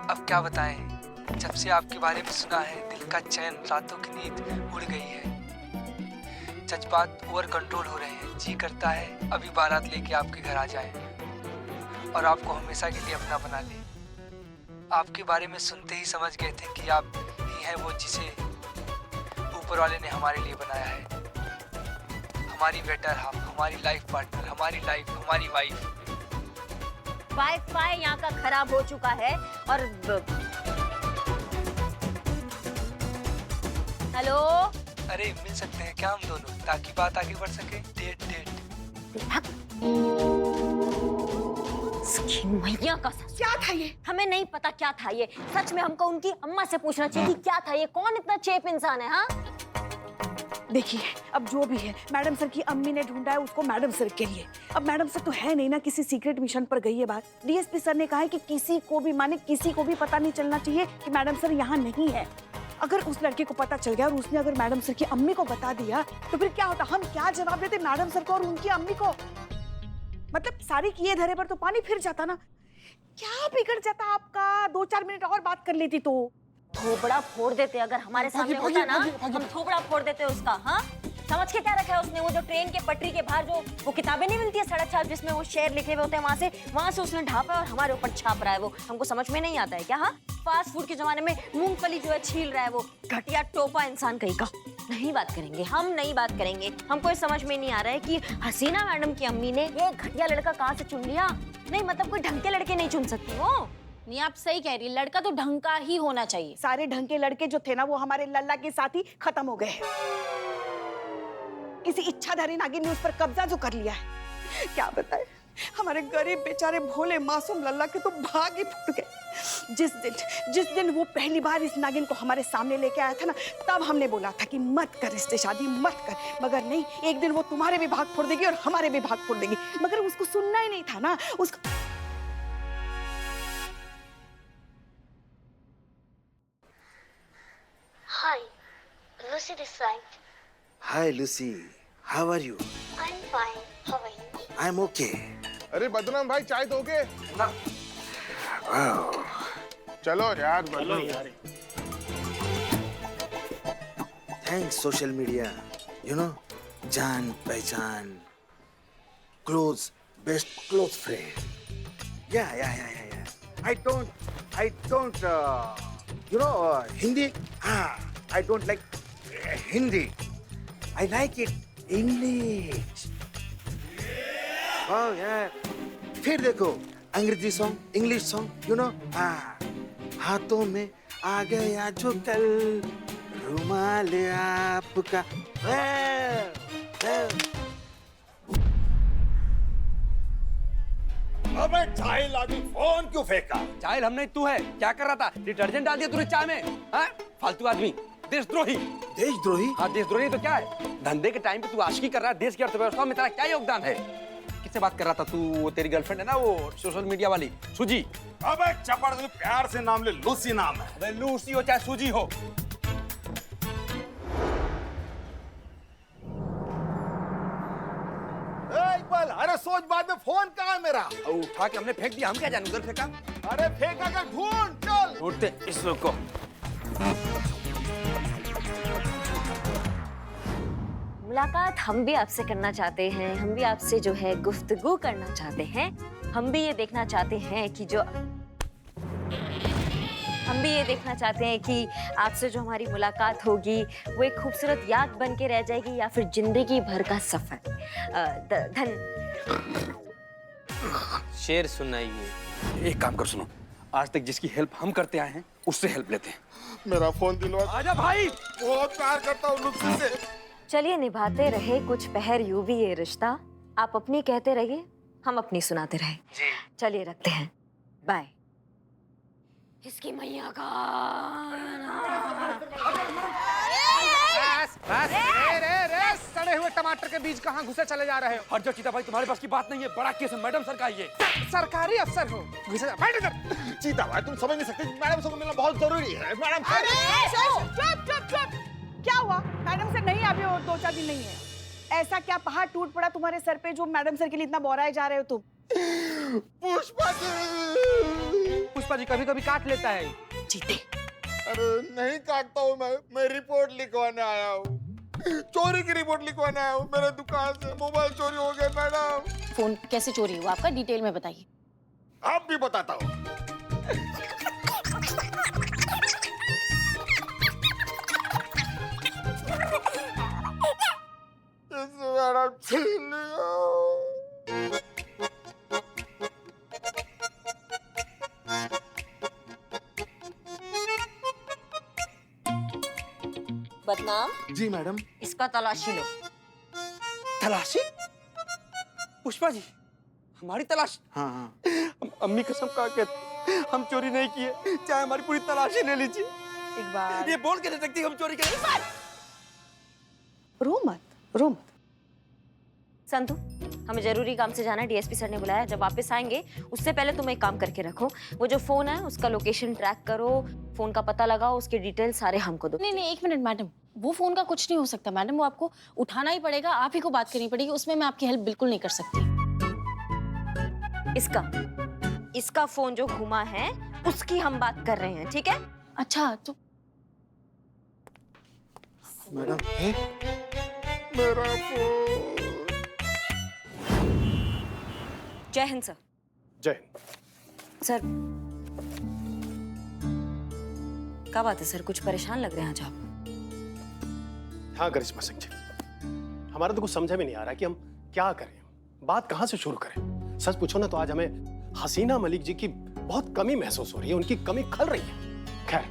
अब क्या बताएं, जब से आपके बारे में सुना है दिल का चैन, रातों की नींद उड़ गई है। जज्बात ओवर कंट्रोल हो रहे हैं, जी करता है अभी बारात लेके आपके घर आ जाए और आपको हमेशा के लिए अपना बना ले। आपके बारे में सुनते ही समझ गए थे कि आप ही हैं वो जिसे ऊपर वाले ने हमारे लिए बनाया है। हमारी बेटर हाफ, हमारी लाइफ पार्टनर, हमारी लाइफ, हमारी वाइफ। वाईफाई यहाँ का खराब हो चुका है और हेलो। अरे मिल सकते हैं क्या हम दोनों, ताकि बात आगे बढ़ सके? Date date. मैया का क्या था ये? हमें नहीं पता क्या था ये। सच में हमको उनकी अम्मा से पूछना चाहिए कि क्या था ये। कौन इतना चेप इंसान है? हाँ देखिए, अब जो भी है, मैडम सर की अम्मी ने ढूंढा है उसको मैडम सर के लिए। अब मैडम सर तो है नहीं ना, किसी सीक्रेट मिशन पर गई है बात। डीएसपी सर ने कहा है कि किसी को भी, माने किसी को भी पता नहीं चलना चाहिए कि मैडम सर यहाँ नहीं है। अगर उस लड़के को पता चल गया और उसने अगर मैडम सर की अम्मी को बता दिया तो फिर क्या होता? हम क्या जवाब देते मैडम सर को और उनकी अम्मी को? मतलब सारी किए धरे पर तो पानी फिर जाता ना। क्या बिगड़ जाता आपका? 2-4 मिनट और बात कर लेती तो। थोबड़ा फोड़ देते अगर हमारे सामने होता ना, हम थोबड़ा फोड़ देते उसका। हाँ समझ के क्या रखा है उसने? वो जो ट्रेन के पटरी के बाहर जो वो किताबें नहीं मिलती है सड़क छाप, जिसमें वो शेर लिखे हुए होते हैं, वहां से उसने ढापा है और हमारे ऊपर छाप रहा है। वो हमको समझ में नहीं आता है क्या? हाँ फास्ट फूड के जमाने में मूंगफली जो है छील रहा है, वो घटिया टोपा इंसान कहीं का। नहीं बात करेंगे, हम नहीं बात करेंगे। हमको समझ में नहीं आ रहा है कि हसीना मैडम की अम्मी ने ये घटिया लड़का कहाँ से चुन लिया। नहीं मतलब कोई ढंग के लड़के नहीं चुन सकती वो। नहीं आप सही कह रही, लड़का तो ढंग का ही होना चाहिए। सारे ढंग के लड़के जो थे ना वो हमारे लल्ला के साथ ही खत्म हो गए। किसी इच्छाधारी नागिन ने उस पर कब्जा जो कर लिया है, क्या बताए। हमारे गरीब बेचारे भोले मासूम लल्ला के तो भाग ही फूट गए। जिस दिन वो पहली बार इस नागिन को हमारे सामने लेके आया था ना, तब हमने बोला था कि मत कर इससे शादी, मत कर। मगर नहीं, एक दिन वो तुम्हारे भी भाग फोड़ देगी और हमारे भी भाग फोड़ देगी। मगर उसको सुनना ही नहीं था ना उसको। Hi, Lucy this side. Hi Lucy, how are you? I'm fine. How are you? I'm okay. अरे बदनाम भाई चाय दोगे? Wow. चलो यार चलो यार। Thanks social media. You know, जान पहचान, close, best close friend. Yeah. I don't. You know Hindi? I don't like Hindi. I like it English. Oh yeah. फिर देखो अंग्रेजी song, English song, you know. हाथों में आ गया जो कल रुमाल आपका। अबे चाय लागी, फोन क्यों फेंका? चाय हमने, तू है क्या कर रहा था? डिटर्जेंट डाल दिया तूने चाय में? हाँ फालतू आदमी, देशद्रोही। देशद्रोही? हाँ देशद्रोही तो क्या है? धंधे के टाइम पे तू आशिकी कर रहा है, देश की अर्थव्यवस्था में तेरा क्या योगदान है? किससे बात कर रहा था तू? वो तेरी गर्लफ्रेंड है ना, वो सोशल मीडिया वाली सुजी। अबे चपड़, प्यार से नाम ले, लूसी नाम है। अबे लूसी हो चाहे सुजी हो। इकबाल, अरे सोच बाद में, फोन कहाँ है मेरा? उठा के हमने फेंक दिया, हम क्या जाने उधर फेंका। अरे फेंका का ढूंढ, चल ढूंढते इस लोग को। मुलाकात हम भी आपसे करना चाहते हैं, हम भी आपसे जो है गुफ्तगू करना चाहते हैं। हम भी ये देखना चाहते हैं कि आपसे जो हमारी मुलाकात होगी वो एक खूबसूरत याद बन के रह जाएगी या फिर जिंदगी भर का सफर। शेर सुनाइए। एक काम कर सुनो, आज तक जिसकी हेल्प हम करते आए हैं उससे हेल्प लेते हैं। मेरा फोन दिलवा। आजा भाई। बहुत प्यार करता हूँ लुत्फी से। चलिए निभाते रहे कुछ पहर यूं भी ये रिश्ता। आप अपनी कहते रहिए, हम अपनी सुनाते रहे। चलिए रखते हैं, बाय। इसकी मैया का सड़े हुए टमाटर के बीज कहाँ घुसे चले जा रहे हो? हट जाओ चीता भाई, तुम्हारे पास की बात नहीं है। बड़ा केस है, मैडम सर का ये। सरकारी अफसर हो, घुसे जा। बैठ इधर। चीता भाई तुम समझ नहीं सकते, मैडम से मिलना बहुत जरूरी है। मैडम चुप। क्या हुआ? मैडम सर नहीं अभी और 2-4 दिन नहीं है। ऐसा क्या पहाड़ टूट पड़ा तुम्हारे सर पे जो मैडम सर के लिए इतना बोराए जा रहे हो तुम? पुष्पा पुष्पा जी कभी कभी काट लेता है। जीते अरे नहीं काटता हूँ मैं रिपोर्ट लिखवाने आया हूँ, चोरी की रिपोर्ट लिखवाने आया हूँ। मेरे दुकान से मोबाइल चोरी हो गया मैडम। फोन कैसे चोरी हुआ आपका, डिटेल में बताइए। आप भी बताता हूँ। मैडम छीन लिया। बदनाम, जी मैडम। इसका तलाशी लो। तलाशी? पुष्पा जी हमारी तलाश? हाँ हाँ। अम्मी कसम खा के हम चोरी नहीं किए, चाहे हमारी पूरी तलाशी ले लीजिए। एक बार ये बोल के दे सकती हम चोरी करे। रो मत। संतु, हमें जरूरी काम से जाना है, डीएसपी सर ने बुलाया। जब वापस आएंगे उससे पहले तुम एक काम करके रखो, वो जो फोन है उसका लोकेशन ट्रैक करो, फोन का पता लगाओ, उसके डिटेल सारे हमको दो। नहीं नहीं, एक मिनट मैडम, वो फोन का कुछ नहीं हो सकता मैडम, वो आपको उठाना ही पड़ेगा, आप ही को बात करनी पड़ेगी, उसमें मैं आपकी हेल्प बिल्कुल नहीं कर सकती। इसका फोन जो घुमा है उसकी हम बात कर रहे हैं, ठीक है? अच्छा तो मैडम मेरा फोन। जय हिंद सर। जय सर क्या बात है सर, कुछ परेशान लग रहे हैं आज आप। हाँ करिश्मा सिंह जी, हमारा तो कुछ समझ में नहीं आ रहा कि हम क्या करें, बात कहाँ से शुरू करें। सच पूछो ना तो आज हमें हसीना मलिक जी की बहुत कमी महसूस हो रही है, उनकी कमी खल रही है। खैर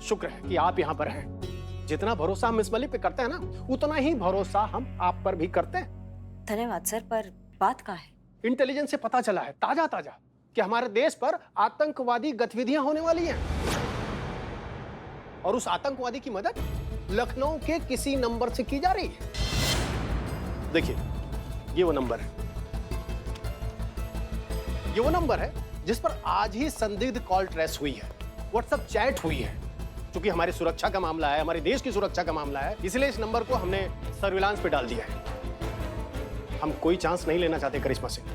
शुक्र है कि आप यहाँ पर हैं। जितना भरोसा हम मिस मलिक पे करते हैं ना, उतना ही भरोसा हम आप पर भी करते हैं। धन्यवाद सर, पर बात क्या है? इंटेलिजेंस से पता चला है ताजा कि हमारे देश पर आतंकवादी गतिविधियां होने वाली हैं, और उस आतंकवादी की मदद लखनऊ के किसी नंबर से की जा रही है। देखिए ये वो नंबर है, ये वो नंबर है जिस पर आज ही संदिग्ध कॉल ट्रेस हुई है, व्हाट्सएप चैट हुई है। क्योंकि हमारी सुरक्षा का मामला है, हमारे देश की सुरक्षा का मामला है, इसलिए इस नंबर को हमने सर्विलांस पे डाल दिया है। हम कोई चांस नहीं लेना चाहते करिश्मा सिंह,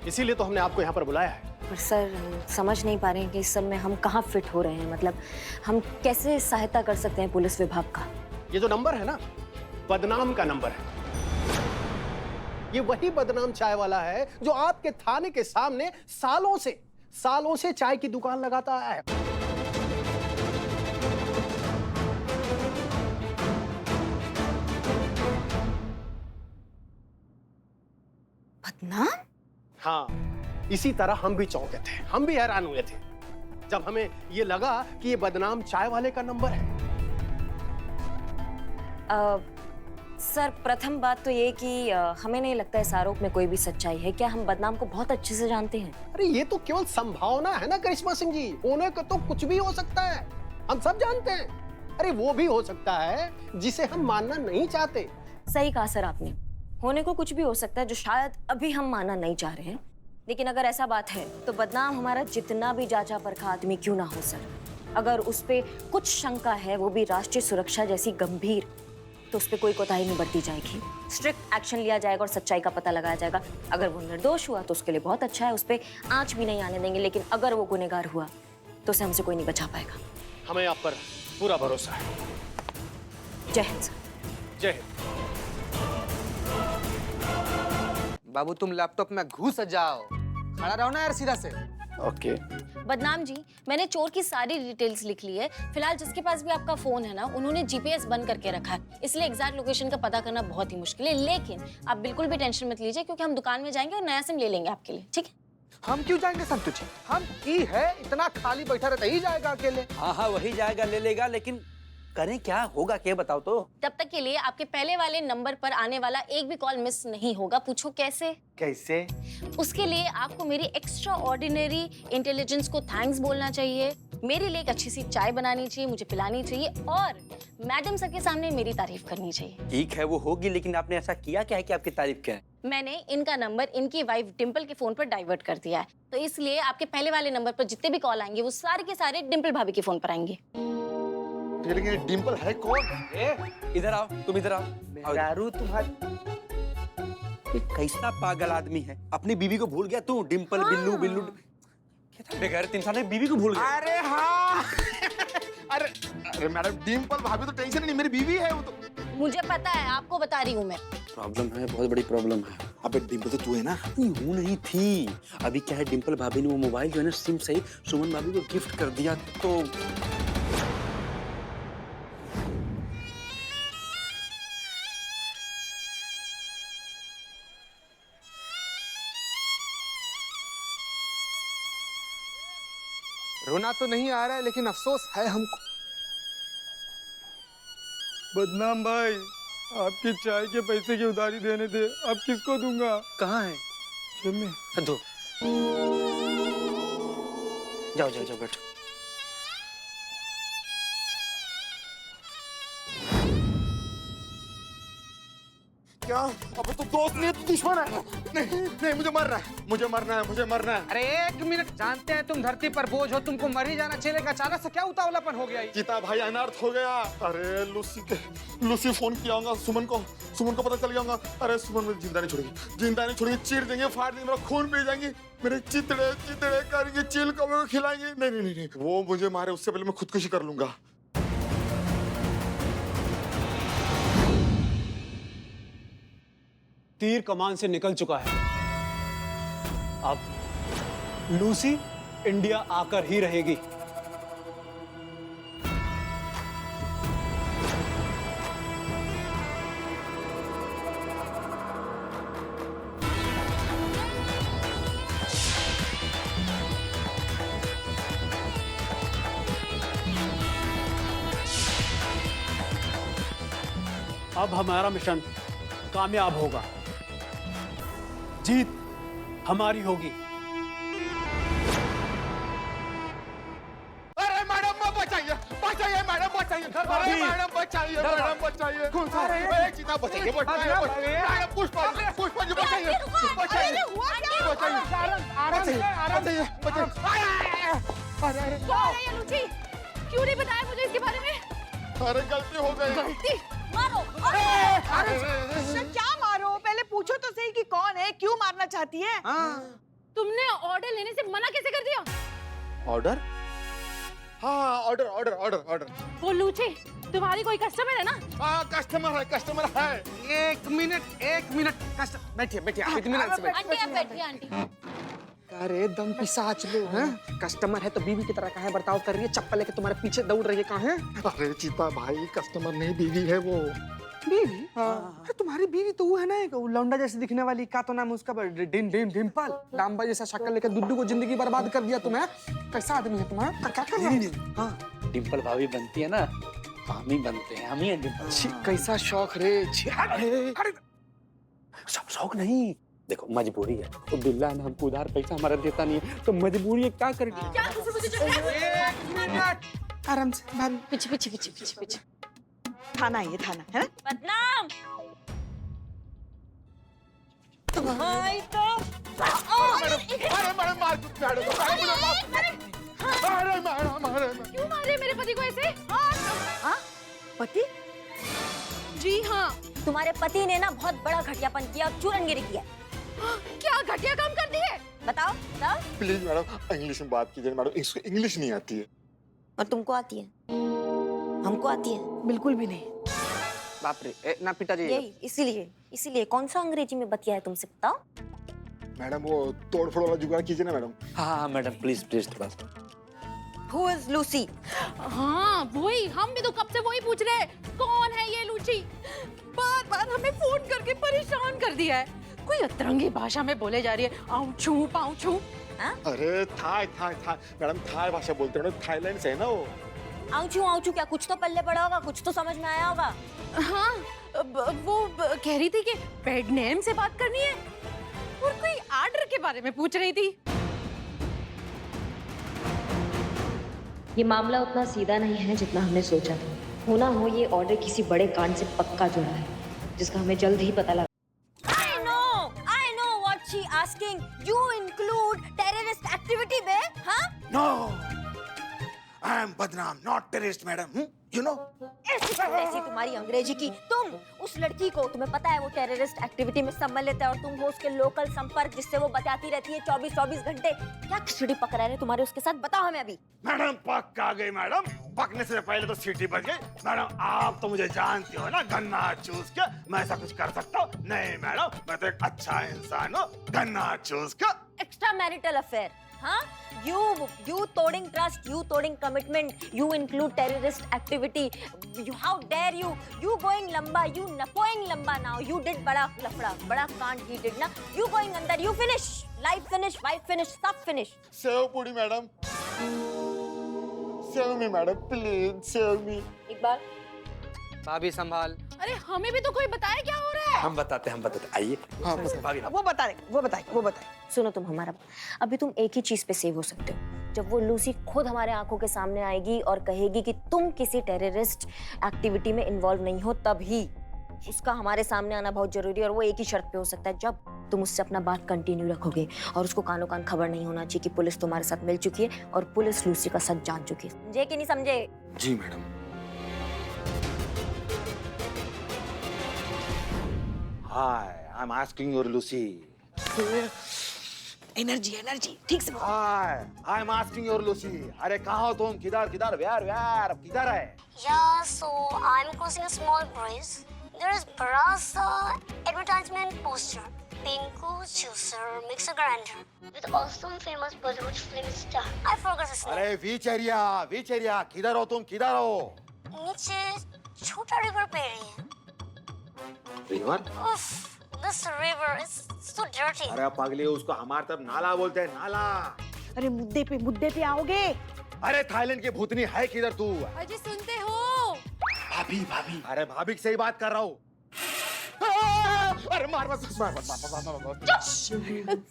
इसीलिए तो हमने आपको यहाँ पर बुलाया है। पर सर समझ नहीं पा रहे हैं कि इस सब में हम कहाँ फिट हो रहे हैं, मतलब हम कैसे सहायता कर सकते हैं पुलिस विभाग का? ये जो नंबर है ना, बदनाम का नंबर है। ये वही बदनाम चाय वाला है जो आपके थाने के सामने सालों से चाय की दुकान लगाता है। बदनाम? हाँ, इसी तरह हम भी चौंके थे, हम भी हैरान हुए थे जब हमें ये लगा कि ये बदनाम चाय वाले का नंबर है। सर प्रथम बात तो ये कि हमें नहीं लगता इस आरोप में कोई भी सच्चाई है। क्या हम बदनाम को बहुत अच्छे से जानते हैं? अरे ये तो केवल संभावना है ना करिश्मा सिंह जी, होने को तो कुछ भी हो सकता है, हम सब जानते हैं। अरे वो भी हो सकता है जिसे हम मानना नहीं चाहते। सही कहा सर आपने, होने को कुछ भी हो सकता है जो शायद अभी हम मानना नहीं चाह रहे हैं। लेकिन अगर ऐसा बात है तो बदनाम हमारा जितना भी जांचा परखा आदमी क्यों ना हो सर, अगर उस पे कुछ शंका है, वो भी राष्ट्रीय सुरक्षा जैसी गंभीर, तो उस पे कोई कोताही नहीं बरती जाएगी। स्ट्रिक्ट एक्शन लिया जाएगा और सच्चाई का पता लगाया जाएगा। अगर वो निर्दोष हुआ तो उसके लिए बहुत अच्छा है, उस पे आंच भी नहीं आने देंगे। लेकिन अगर वो गुनहगार हुआ तो उसे हमसे कोई नहीं बचा पाएगा। हमें आप पर पूरा भरोसा है। जय हिंद सर। जय हिंद। बाबू तुम लैपटॉप में घुस जाओ, खड़ा रहो ना यार सीधा से। ओके। बदनाम जी, मैंने चोर की सारी डिटेल्स लिख ली है। फिलहाल जिसके पास भी आपका फोन है ना, उन्होंने जीपीएस बंद करके रखा है, इसलिए एग्जैक्ट लोकेशन का पता करना बहुत ही मुश्किल है। लेकिन आप बिल्कुल भी टेंशन मत लीजिए, क्योंकि हम दुकान में जाएंगे और नया सिम ले लेंगे आपके लिए, ठीक है? हम क्यों जाएंगे संतु जी, हम की है इतना खाली बैठा रहता ही जाएगा अकेले। हाँ वही जाएगा, ले लेगा, लेकिन करें क्या, होगा क्या बताओ तो। तब तक के लिए आपके पहले वाले नंबर पर आने वाला एक भी कॉल मिस नहीं होगा। पूछो कैसे? कैसे? उसके लिए आपको मेरी एक्स्ट्रा ऑर्डिनरी इंटेलिजेंस को थैंक्स बोलना चाहिए, मेरे लिए एक अच्छी सी चाय बनानी चाहिए, मुझे पिलानी चाहिए, और मैडम सर के सामने मेरी तारीफ करनी चाहिए। ठीक है वो होगी, लेकिन आपने ऐसा किया क्या है कि आपकी तारीफ क्या है? मैंने इनका नंबर इनकी वाइफ डिम्पल के फोन पर डाइवर्ट कर दिया है, तो इसलिए आपके पहले वाले नंबर पर जितने भी कॉल आएंगे वो सारे के सारे डिम्पल भाभी के फोन पर आएंगे। लेकिन डिम्पल है कौन? इधर आओ, तुम इधर आओ। दारू तुम्हारी कैसा पागल आदमी है, अपनी बीवी को भूल गया तू? डिम्पल बिल्लू बिल्लू बेगैरत इंसान है, बीवी को भूल गया। अरे हाँ अरे अरे मैडम डिम्पल भाभी तो टेंशन नहीं, मेरी बीवी है वो तो। मुझे पता है, आपको बता रही हूँ मैं। प्रॉब्लम है, बहुत बड़ी प्रॉब्लम है। अबे डिम्पल तो तू है ना। हूँ नहीं थी। अभी क्या है, डिम्पल भाभी ने वो मोबाइल जो है ना सिम सही सुमन भाभी को गिफ्ट कर दिया तो रोना तो नहीं आ रहा है लेकिन अफसोस है हमको। बदनाम भाई, आपकी चाय के पैसे की उधारी देने थे, अब किसको दूंगा? कहाँ है? जेब में। दो। जाओ जाओ जाओ बैठो। क्या? अबे तू दोस्त नहीं है, तू दुश्मन है। नहीं नहीं, मुझे मरना है, मुझे मरना है, मुझे मरना है। अरे एक मिनट, जानते हैं तुम धरती पर बोझ हो, तुमको मर ही जाना चाहिए, अचानक से क्या उतावलापन हो गया? गीता भाई अनर्थ हो गया। अरे लूसी फोन किया होगा सुमन को पता चल गया होगा। अरे सुमन मुझे जिंदा नहीं छोड़ेगी, चीर देंगे, फाड़ देंगे, मेरा खून पी जाएंगे, मेरे चितड़े करेंगे, चील कौवे को खिलाएंगे। नहीं, वो मुझे मारे उससे पहले मैं खुदकुशी कर लूंगा। तीर कमान से निकल चुका है, अब लूसी इंडिया आकर ही रहेगी। अब हमारा मिशन कामयाब होगा, जीत हमारी होगी। अरे मैडम बचाइए, बचाइए मैडम, बचाइए, अरे मैडम बचाइए, मैडम बचाइए। कौन सा? अरे चीता बचाइए, मैडम पुष्पा जी बचाइए, क्यों नहीं बताया मुझे इसके बारे में? अरे गलती हो गई। गलती? मारो। क्या मारो? पहले पूछो तो सही कि कौन है, क्यों मारना चाहती है? तुमने ऑर्डर लेने से मना कैसे कर दिया? ऑर्डर? हाँ ऑर्डर। वो लूची, तुम्हारी कोई कस्टमर है ना? हाँ कस्टमर है। एक मिनट बैठिए आंटी आप बैठिए आंटी। अरे दम पिसाच लो हैं? कस्टमर है तो बीवी की तरह काहे बर्ताव कर रही है? चप्पल लेके तुम्हारे पीछे दौड़ रही है, कहाँ है? अरे चीता भाई कस्टमर नहीं, बीवी है वो। बीवी? अरे तुम्हारी बीवी तो वो है ना, एक लौंडा जैसे दिखने वाली, का तो नाम है उसका? डिम्पल। डांबा जैसा शक्ल लेकर दुद्दू को जिंदगी बर्बाद कर दिया तुम्हें। कैसा आदमी है तुम्हारा? क्या कर रहा है? हाँ डिम्पल भाभी बनती है ना, हम ही बनते हैं, हम ही हैं डिम्पल। कैसा शौक रे। शौक नहीं, देखो मजबूरी है। तो बिल्ला ना हमको उधार पैसा हमारा देता नहीं है, तो मजबूरी है, क्या करेंगे? क्या एक मिनट, आराम से भाभी। पीछे। थाना है ये, थाना है ना? बदनाम। भाई तो अरे मैडम मार दो, मैडम। क्यों मारे मेरे पति को ऐसे? हाँ? पति? जी हाँ। तुम्हारे पति ने ना बहुत बड़ा घटियापन किया और चूरनगिरी किया। क्या घटिया काम कर दी है? बताओ। प्लीज मैडम इंग्लिश में बात कीजिए मैडम, इसको इंग्लिश नहीं आती है। और तुमको आती है? हमको आती है? बिल्कुल भी नहीं। बाप रे, ना पिताजी। यही इसीलिए कौन सा अंग्रेजी में बतिया है तुमसे, बताओ। मैडम वो तोड़ फोड़ वाला जुगाड़ कीजिए ना मैडम। हाँ मैडम प्लीज थोड़ा सा। Who is Lucy? हाँ वही, हम भी तो कब से वही पूछ रहे हैं, कौन है ये लूची? बार हमें फोन करके परेशान कर दिया है। कोई अतरंगी भाषा में बोले जा रही है, आऊचू पाऊचू। अरे थाई मैडम, थाई भाषा बोलते हैं, थाईलैंड से है ना वो। आऊचू क्या कुछ तो पल्ले पड़ा होगा, कुछ तो समझ में आया होगा। हाँ वो कह रही थी कि पेट नेम से बात करनी है और कोई ऑर्डर के बारे में पूछ रही थी। ये मामला उतना सीधा नहीं है जितना हमने सोचा था। होना हो ये ऑर्डर किसी बड़े कांड से पक्का जुड़ा है, जिसका हमें जल्द ही पता लगा। I know what she asking. You include terrorist activity में, हाँ? No, I am Badnaam, not terrorist, madam. You know? ऐसी तुम्हारी अंग्रेजी की तुम उस लड़की को तुम्हें पता है वो टेररिस्ट एक्टिविटी में सम्मिलित है और तुम हो उसके लोकल संपर्क जिससे वो बताती रहती है 24-24 घंटे। क्या खिचड़ी पक रहे हैं तुम्हारे उसके साथ, बताओ हमें अभी। मैडम पक आ गई मैडम, पकने से पहले तो सीटी बज गई। मैडम आप तो मुझे जानती हो ना, गन्ना चूस के मैं ऐसा कुछ कर सकता हूँ? नहीं मैडम, मैं तो एक अच्छा इंसान हूँ, गन्ना चूस के। एक्स्ट्रा मैरिटल अफेयर, हाँ? You तोड़िंग ट्रस्ट, you तोड़िंग commitment, you include terrorist activity. How dare you? You going लंबा, you going लंबा now. You did बड़ा लफड़ा, बड़ा कांड he did ना. You going अंदर, you finish, life finish, wife finish, सब finish. सेव पूरी madam, save me madam, please save me. एक बार भाभी संभाल। अरे हमें भी तो कोई बताए क्या हो रहा है। हम बताते आइए। हाँ, भाभी वो बताए। सुनो तुम हमारा, अभी तुम एक ही चीज पे सेव हो सकते हो, जब वो लूसी खुद हमारे आंखों के सामने आएगी और कहेगी कि तुम किसी टेररिस्ट एक्टिविटी में इन्वॉल्व नहीं हो, तब ही उसका हमारे सामने आना बहुत जरूरी है। और वो एक ही शर्त पे हो सकता है, जब तुम उससे अपना बात कंटिन्यू रखोगे और उसको कानों कान खबर नहीं होना चाहिए कि पुलिस तुम्हारे साथ मिल चुकी है और पुलिस लूसी का सच जान चुकी है। समझे कि नहीं समझे? जी madam. Hi, I'm asking your Lucy. Energy ठीक से बोल। Hi, I'm asking your Lucy. अरे कहाँ हो तुम? किधर? Where? किधर है? Yeah, so I'm crossing a small bridge. There is बड़ा सा advertisement poster. Pinku juicer mixer grinder with awesome famous Bollywood film star. I forgot his name. अरे which area? किधर हो तुम? नीचे छोटा river पे रही है। River? Oof, this river is so dirty. अरे पागली, उसको हमारे तरफ नाला बोलते हैं, नाला। अरे मुद्दे पे आओगे। अरे थाईलैंड की भूतनी है किधर तू? अजी सुनते हो? भाभी। अरे भाभी से ही बात कर रहा हूँ। अरे मार मत।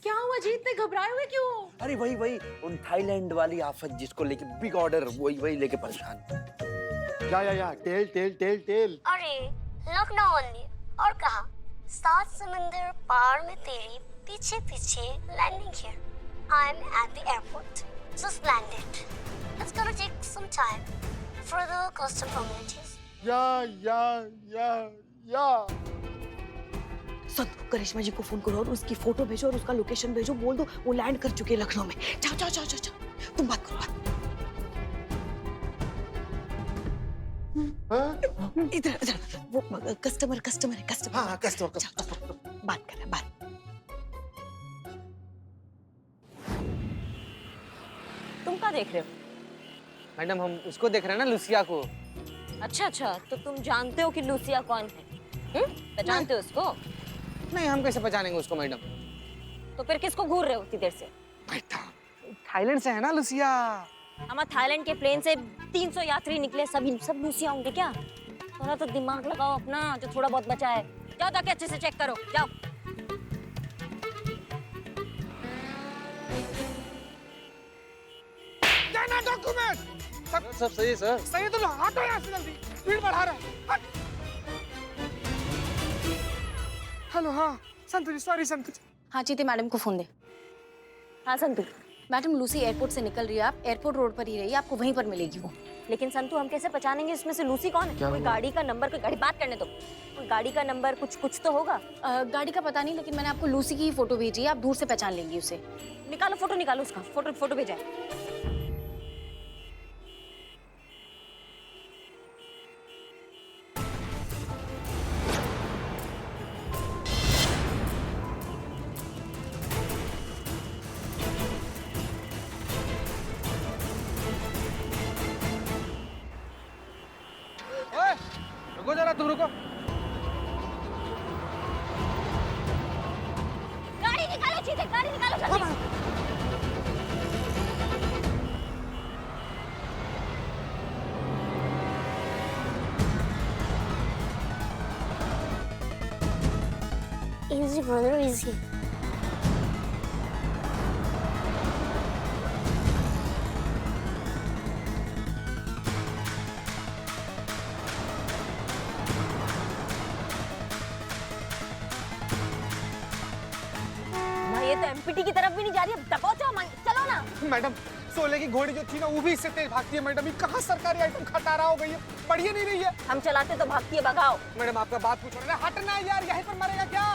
क्या हुआ जी, इतने घबराए हुए क्यों? अरे वही उन थाईलैंड वाली आफत जिसको लेके बिग ऑर्डर, वही लेके परेशान। या टेल। अरे लखनऊ ओनली, और कहा 7 समंदर पार में तेरी पीछे landing here. I am at the airport, just landed. It's gonna take some time for the custom formalities. या संतू, करिश्मा जी को फोन करो और उसकी फोटो भेजो और उसका लोकेशन भेजो, बोल दो वो लैंड कर चुके हैं लखनऊ में। जाओ, तुम बात करो। इधर वो कस्टमर है। हाँ, कस्टमर। बात कर रहा है, बात। तुम क्या देख रहे हो? मैडम हम उसको देख रहे हैं ना, लुसिया को। अच्छा, तो तुम जानते हो कि लूसिया कौन है? पहचानते हो उसको? नहीं, हम कैसे पहचानेंगे उसको मैडम? तो फिर किसको घूर रहे हो उतनी देर से? थाईलैंड से है ना लुसिया। हमारे थाईलैंड के प्लेन से 300 यात्री निकले, सब लूसिया होंगे क्या? थोड़ा तो दिमाग लगाओ अपना, जो थोड़ा बहुत बचा है। जाओ ताकि अच्छे से चेक करो, जाओ। देना डॉक्यूमेंट। सब सही है सर। सही है तो हटो यहाँ से जल्दी, भीड़ बढ़ा रहा है। हेलो, हाँ संतु जी, सॉरी संतु जी। हाँ चीते मैडम को फोन दे। हाँ संतु मैडम, लूसी एयरपोर्ट से निकल रही है, आप एयरपोर्ट रोड पर ही रहिए, आपको वहीं पर मिलेगी वो। लेकिन संतु हम कैसे पहचानेंगे इसमें से लूसी कौन है? कोई गाड़ी का नंबर, कोई गाड़ी, बात करने दो। कोई गाड़ी का नंबर कुछ तो होगा। गाड़ी का पता नहीं, लेकिन मैंने आपको लूसी की फोटो भेजी है, आप दूर से पहचान लेंगी उसे। निकालो फोटो, निकालो उसका फोटो भेजा है। रुको जरा, तुम रुको। गाड़ी निकालो चीते, गाड़ी निकालो जल्दी। Easy brother, easy. ये तो एमपीटी की तरफ भी नहीं जा रही है, दबाओ, चलो ना। मैडम सोले की घोड़ी जो थी ना वो भी इससे तेज भागती है मैडम। ये कहाँ सरकारी आइटम खटारा हो गई है, पढ़िए नहीं रही है। हम चलाते तो भागती है, भगाओ। मैडम आपका बात पूछ रहे हैं, हटना यार, यहीं पर मरेगा क्या?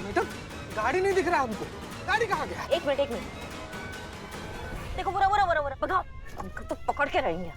मैडम गाड़ी नहीं दिख रहा हमको, गाड़ी कहाँ गया? एक मिनट देखो, बुरा भगाओ, हमको तो पकड़ के रहेंगे।